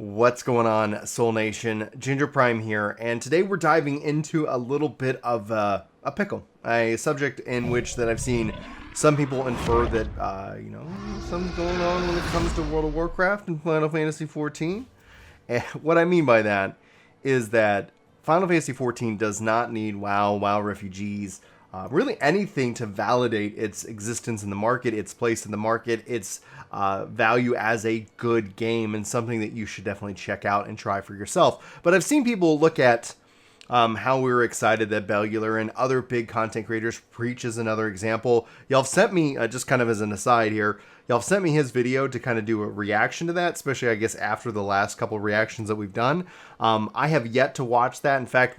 What's going on, Soul Nation? Ginger Prime here, and today we're diving into a little bit of a pickle, a subject in which that I've seen some people infer that, something's going on when it comes to World of Warcraft and Final Fantasy XIV. And what I mean by that is that Final Fantasy XIV does not need WoW refugees, really anything to validate its existence in the market, its place in the market, its value as a good game, and something that you should definitely check out and try for yourself. But I've seen people look at how we were excited that Bellular and other big content creators, Preach is another example. Y'all have sent me, just kind of as an aside here, y'all have sent me his video to kind of do a reaction to that, especially I guess after the last couple of reactions that we've done. I have yet to watch that. In fact,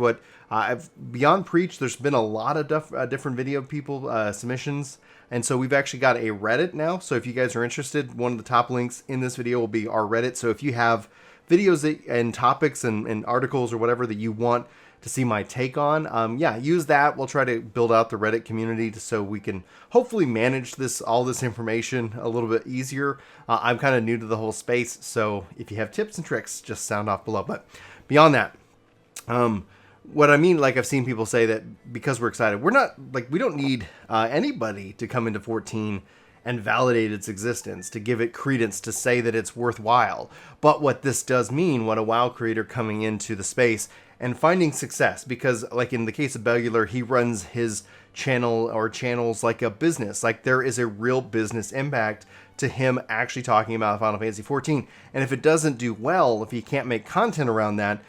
beyond Preach, there's been a lot of different video people submissions, and so we've actually got a Reddit now. So if you guys are interested, one of the top links in this video will be our Reddit. So if you have videos and topics and articles or whatever that you want to see my take on, use that. We'll try to build out the Reddit community so we can hopefully manage all this information a little bit easier. I'm kind of new to the whole space, so if you have tips and tricks, just sound off below. But beyond that, what I mean, like I've seen people say that because we're excited, we don't need anybody to come into 14 and validate its existence, to give it credence, to say that it's worthwhile. But what this does mean, what a WoW creator coming into the space and finding success, because like in the case of Bellular, he runs his channel or channels like a business. Like there is a real business impact to him actually talking about Final Fantasy XIV. And if it doesn't do well, if he can't make content around that,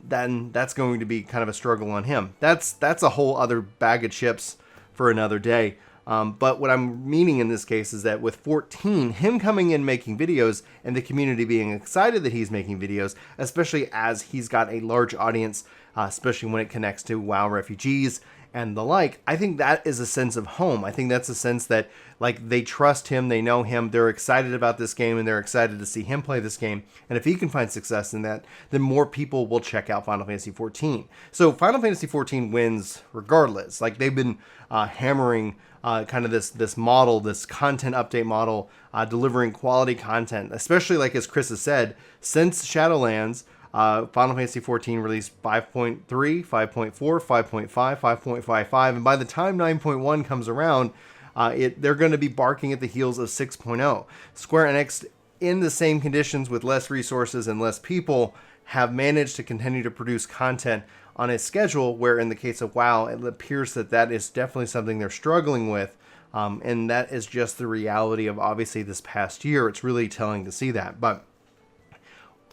then that's going to be kind of a struggle on him. That's a whole other bag of chips for another day. But what I'm meaning in this case is that with 14, him coming in making videos and the community being excited that he's making videos, especially as he's got a large audience, especially when it connects to WoW refugees and the like, I think that is a sense of home. I think that's a sense that like they trust him, they know him, they're excited about this game, and they're excited to see him play this game. And if he can find success in that, then more people will check out Final Fantasy XIV. So Final Fantasy XIV wins regardless. Like they've been hammering kind of this model, this content update model, delivering quality content, especially like as Chris has said, since Shadowlands, Final Fantasy XIV released 5.3, 5.4, 5.5, 5.55, and by the time 9.1 comes around, they're going to be barking at the heels of 6.0. Square Enix, in the same conditions with less resources and less people, have managed to continue to produce content on a schedule where in the case of WoW, it appears that is definitely something they're struggling with. And that is just the reality of obviously this past year. It's really telling to see that. But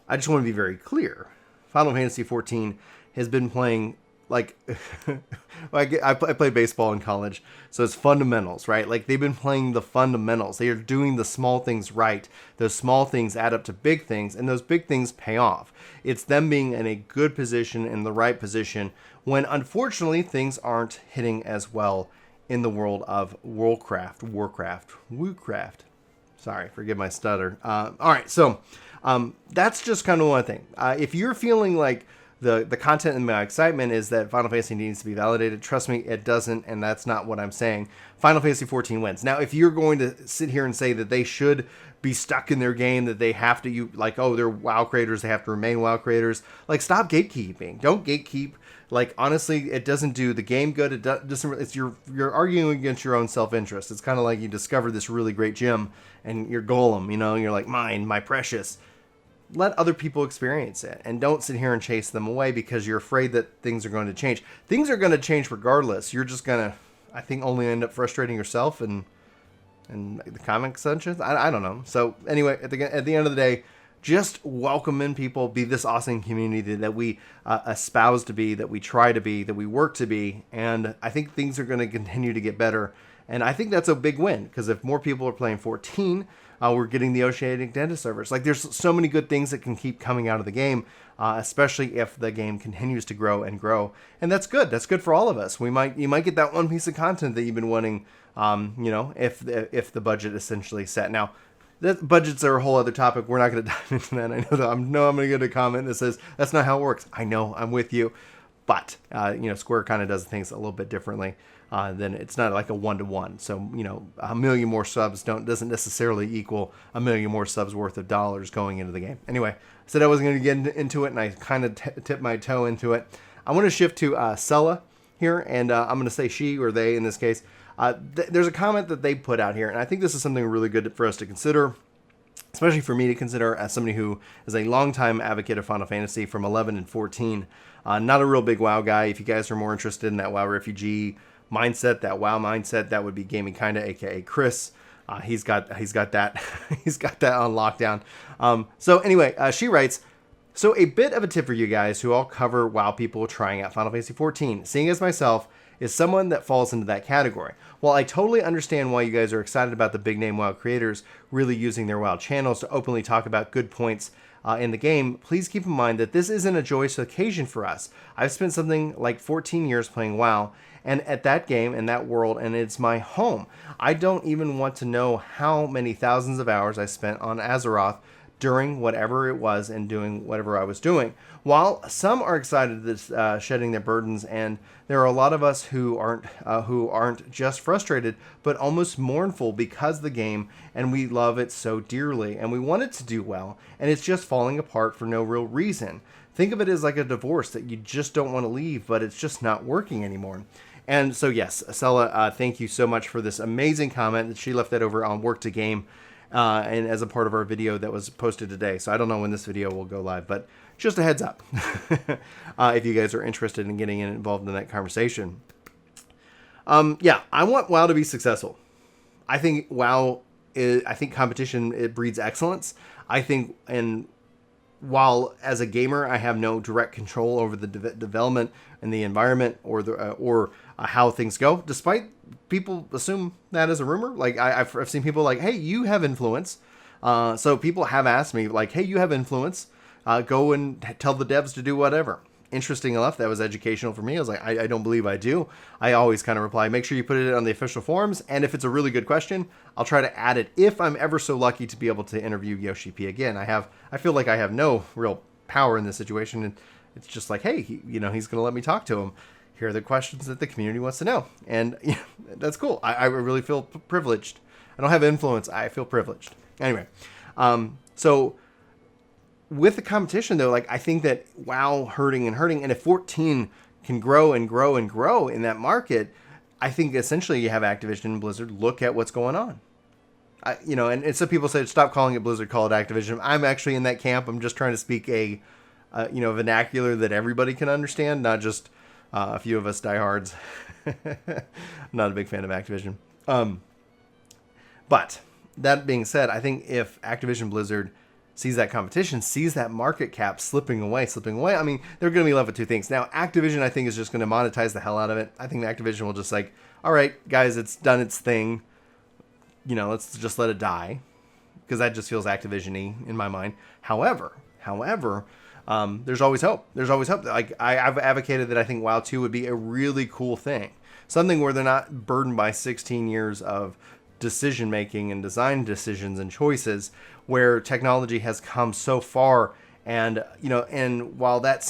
I just want to be very clear. Final Fantasy XIV has been playing like I played baseball in college, so it's fundamentals, right? Like they've been playing the fundamentals. They are doing the small things right. Those small things add up to big things, and those big things pay off. It's them being in a good position, in the right position, when unfortunately things aren't hitting as well in the world of Warcraft. Sorry, forgive my stutter. All right, so that's just kind of one thing. If you're feeling like the content and my excitement is that Final Fantasy needs to be validated, trust me, it doesn't, and that's not what I'm saying. Final Fantasy XIV wins. Now, if you're going to sit here and say that they should be stuck in their game, that they have to, they're WoW creators, they have to remain WoW creators, like, stop gatekeeping. Don't gatekeep. Like, honestly, it doesn't do the game good. It doesn't. You're arguing against your own self-interest. It's kind of like you discover this really great gym, and you're Golem, you're like, mine, my precious. Let other people experience it, and don't sit here and chase them away because you're afraid that things are going to change. Things are going to change regardless. You're just going to, I think, only end up frustrating yourself and the comic sections. I don't know. So anyway, at the end of the day, just welcome in people, be this awesome community that we espouse to be, that we try to be, that we work to be, and I think things are going to continue to get better. And I think that's a big win, because if more people are playing 14, we're getting the Oceanic Data servers. Like, there's so many good things that can keep coming out of the game, especially if the game continues to grow and grow. And that's good. That's good for all of us. You might get that one piece of content that you've been wanting, if the budget essentially set. Now, budgets are a whole other topic. We're not going to dive into that. I know I'm going to get a comment that says, that's not how it works. I know, I'm with you. But, Square kind of does things a little bit differently. Then it's not like a 1-to-1. So, a million more subs doesn't necessarily equal a million more subs worth of dollars going into the game. Anyway, I said I wasn't going to get into it, and I kind of tipped my toe into it. I want to shift to Sella here, and I'm going to say she or they in this case. There's a comment that they put out here, and I think this is something really good for us to consider, especially for me to consider as somebody who is a longtime advocate of Final Fantasy from 11 and 14. Not a real big WoW guy. If you guys are more interested in that WoW refugee mindset, that WoW mindset, that would be Gaming Kinda, aka Chris. He's got that he's got that on lockdown. So anyway, she writes, so a bit of a tip for you guys who all cover WoW people trying out Final Fantasy XIV. Seeing as myself is someone that falls into that category. While I totally understand why you guys are excited about the big name WoW creators really using their WoW channels to openly talk about good points in the game, please keep in mind that this isn't a joyous occasion for us. I've spent something like 14 years playing WoW, and at that game and that world, and it's my home. I don't even want to know how many thousands of hours I spent on Azeroth during whatever it was and doing whatever I was doing. While some are excited that shedding their burdens, and there are a lot of us who aren't just frustrated, but almost mournful because of the game, and we love it so dearly, and we want it to do well, and it's just falling apart for no real reason. Think of it as like a divorce that you just don't want to leave, but it's just not working anymore. And so yes, Sella, thank you so much for this amazing comment that she left that over on Work to Game. And as a part of our video that was posted today. So I don't know when this video will go live, but just a heads up if you guys are interested in getting involved in that conversation. I want WoW to be successful. I think competition, it breeds excellence. I think, and while as a gamer, I have no direct control over the development and the environment or how things go, despite people assume that as a rumor. Like I've seen people like, hey, you have influence. So people have asked me like, hey, you have influence. Go and tell the devs to do whatever. Interesting enough, that was educational for me. I was like, I don't believe I do. I always kind of reply, make sure you put it on the official forums. And if it's a really good question, I'll try to add it if I'm ever so lucky to be able to interview Yoshi P again. I feel like I have no real power in this situation. And it's just like, hey, he's going to let me talk to him. Here are the questions that the community wants to know. And that's cool. I really feel privileged. I don't have influence. I feel privileged. Anyway, so with the competition, though, like I think that WoW hurting, and if 14 can grow and grow and grow in that market, I think essentially you have Activision and Blizzard look at what's going on. And some people say, stop calling it Blizzard, call it Activision. I'm actually in that camp. I'm just trying to speak a vernacular that everybody can understand, not just a few of us diehards. I'm not a big fan of Activision. But that being said, I think if Activision Blizzard sees that competition, sees that market cap slipping away, I mean, they're going to be left with two things. Now, Activision, I think, is just going to monetize the hell out of it. I think Activision will just like, all right, guys, it's done its thing. Let's just let it die. Because that just feels Activision-y in my mind. However, there's always hope. Like I've advocated that I think WoW 2 would be a really cool thing. Something where they're not burdened by 16 years of decision making and design decisions and choices, where technology has come so far. And while that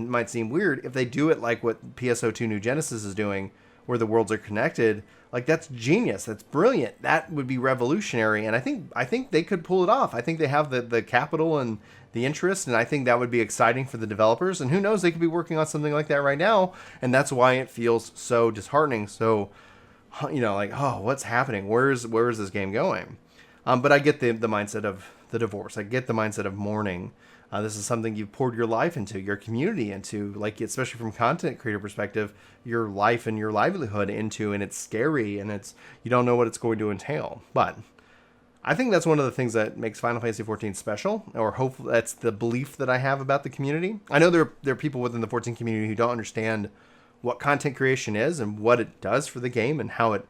might seem weird, if they do it like what PSO2 New Genesis is doing, where the worlds are connected, like that's genius. That's brilliant. That would be revolutionary. And I think they could pull it off. I think they have the capital and the interest, and I think that would be exciting for the developers. And who knows, they could be working on something like that right now. And that's why it feels so disheartening. So, like, oh, what's happening? Where is this game going? But I get the mindset of the divorce. I get the mindset of mourning. This is something you've poured your life into, your community into, like, especially from content creator perspective, your life and your livelihood into, and it's scary, and you don't know what it's going to entail. But I think that's one of the things that makes Final Fantasy XIV special, or hopefully that's the belief that I have about the community. I know there are people within the 14 community who don't understand what content creation is and what it does for the game and how it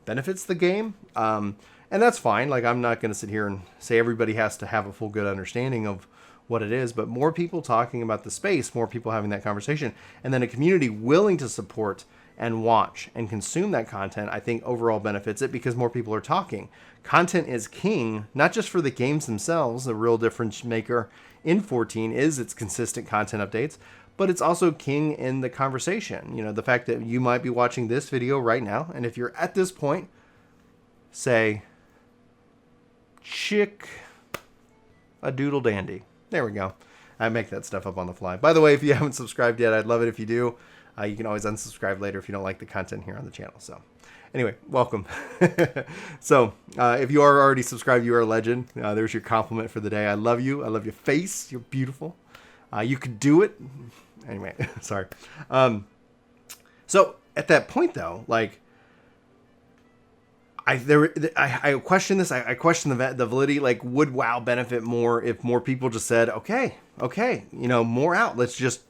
benefits the game. And that's fine. Like, I'm not going to sit here and say everybody has to have a full good understanding of what it is, but more people talking about the space, more people having that conversation, and then a community willing to support and watch and consume that content, I think overall benefits it because more people are talking. Content is king, not just for the games themselves. The real difference maker in 14 is its consistent content updates, but it's also king in the conversation. You know, the fact that you might be watching this video right now, and if you're at this point, say, chick a doodle dandy. There we go. I make that stuff up on the fly. By the way, if you haven't subscribed yet, I'd love it if you do. You can always unsubscribe later if you don't like the content here on the channel. So anyway, welcome. So if you are already subscribed, you are a legend. There's your compliment for the day. I love you. I love your face. You're beautiful. You could do it. Anyway, sorry. So at that point, though, like, I question this. I question the validity. Like, would WoW benefit more if more people just said, okay, you know, more out. Let's just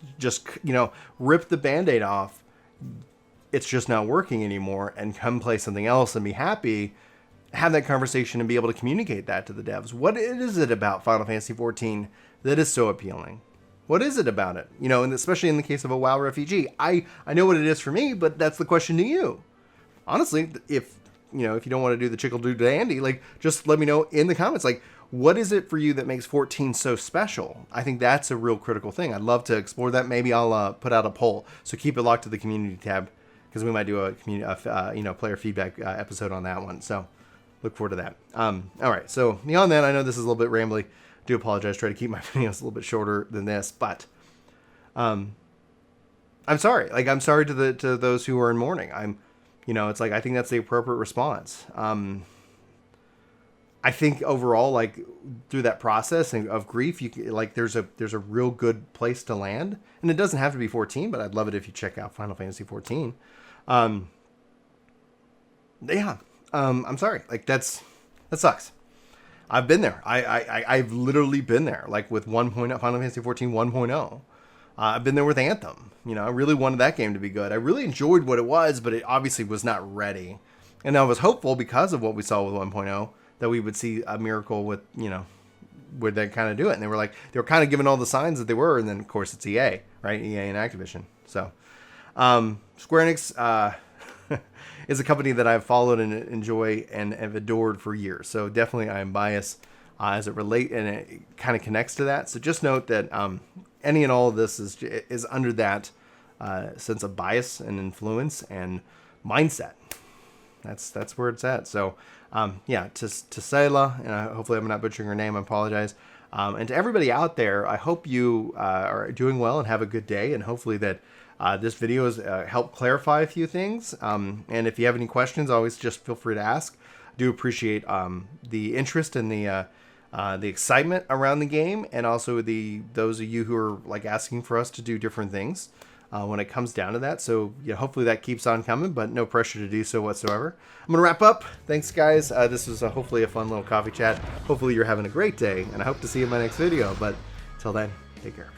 you know, rip the Band-Aid off. It's just not working anymore, and come play something else and be happy. Have that conversation and be able to communicate that to the devs. What is it about Final Fantasy XIV that is so appealing? What is it about it? You know, and especially in the case of a WoW refugee, I know what it is for me, but that's the question to you. Honestly, if you don't want to do the chickle doodle dandy, like, just let me know in the comments, like, what is it for you that makes 14 so special? I think that's a real critical thing. I'd love to explore that. Maybe I'll put out a poll. So keep it locked to the community tab, because we might do a player feedback episode on that one. So look forward to that. All right. So beyond that, I know this is a little bit rambly. Do apologize. Try to keep my videos a little bit shorter than this, but I'm sorry. Like, I'm sorry to those who are in mourning. It's like, I think that's the appropriate response. I think overall, like, through that process of grief, there's a real good place to land, and it doesn't have to be 14, but I'd love it if you check out Final Fantasy 14. I'm sorry. Like, that sucks. I've been there. I've literally been there, like, with 1.0, Final Fantasy 14 1.0. I've been there with Anthem. You know, I really wanted that game to be good. I really enjoyed what it was, but it obviously was not ready. And I was hopeful, because of what we saw with 1.0, that we would see a miracle with, would they kind of do it. And they were kind of giving all the signs that they were. And then, of course, it's EA, right? EA and Activision. So Square Enix is a company that I've followed and enjoy and have adored for years. So definitely I am biased as it relates, and it kind of connects to that. So just note that any and all of this is under that sense of bias and influence and mindset. That's where it's at. So to Selah, and hopefully I'm not butchering her name, I apologize. And to everybody out there, I hope you are doing well and have a good day, and hopefully that this video has helped clarify a few those. And if you have any questions, always just feel free to ask. I do appreciate the interest and the excitement around the game, and also those of you who are, like, asking for us to do different things when it comes down to that. So hopefully that keeps on coming, but no pressure to do so whatsoever. I'm gonna wrap up. Thanks, guys. This was hopefully a fun little coffee chat. Hopefully you're having a great day, and I hope to see you in my next video. But till then, take care.